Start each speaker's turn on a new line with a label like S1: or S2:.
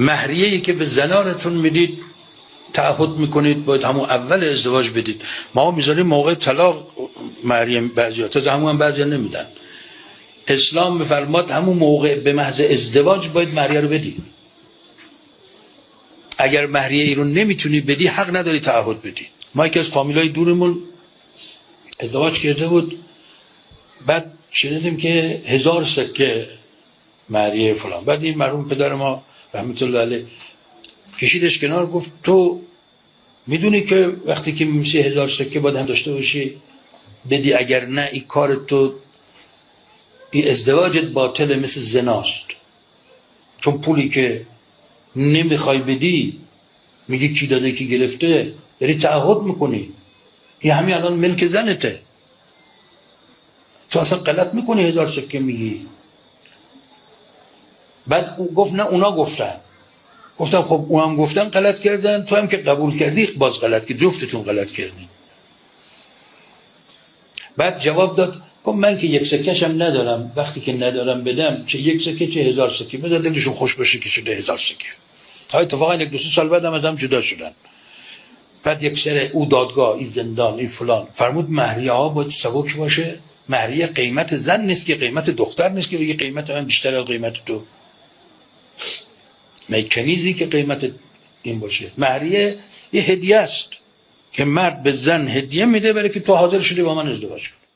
S1: مهریه‌ای که به زنانتون میدید تعهد میکنید باید همون اول ازدواج بدید. ما میذاریم موقع طلاق مهریه بعضیا، تا همون هم بعضیا نمیدن. اسلام میفرماد همون موقع به محض ازدواج باید مهریه رو بدی. اگر مهریه ای رو نمیتونی بدی حق نداری تعهد بدی. ما یکی از فامیلای دورمون ازدواج کرده بود، بعد شنیدیم که 1000 سکه مهریه فلان. بعد این مرحوم پدر ما رحمت الله علیه کشیدش کنار، گفت تو میدونی که وقتی که میشه 1000 سکه باید هم داشته باشی بدی، اگر نه این کار تو، این ازدواجت باطله، مثل زناست. چون پولی که نمیخوای بدی میگی کی داده کی گرفته، داری تعهد میکنی. این همین الان ملک زنته، تو اصلا غلط میکنی 1000 سکه میگی. بعد گفت نه اونا گفتن. گفتم خب اونم گفتن غلط کردن، تو هم که قبول کردی باز غلط کردی، جفتتون غلط کردین. بعد جواب داد گفت من که 1 سکه‌ش هم ندارم، وقتی که ندارم بدم چه 1 سکه چه 1000 سکه، بذار دلشون خوش بشه که شده 1000 سکه. ها اتفاقا 1-2 سال بعد هم از هم جدا شدن. بعد یک سر او دادگاه، این زندان، این فلان، فرمود مهریه ها باید سبک باشه. مهریه قیمت زن نیست که قیمت دختر نیست که بگی قیمت من بیشتر از قیمت تو. میکنیزی که قیمت این باشه. مهریه یه هدیه است که مرد به زن هدیه میده برای که تو حاضر شدی با من ازدواج کنی.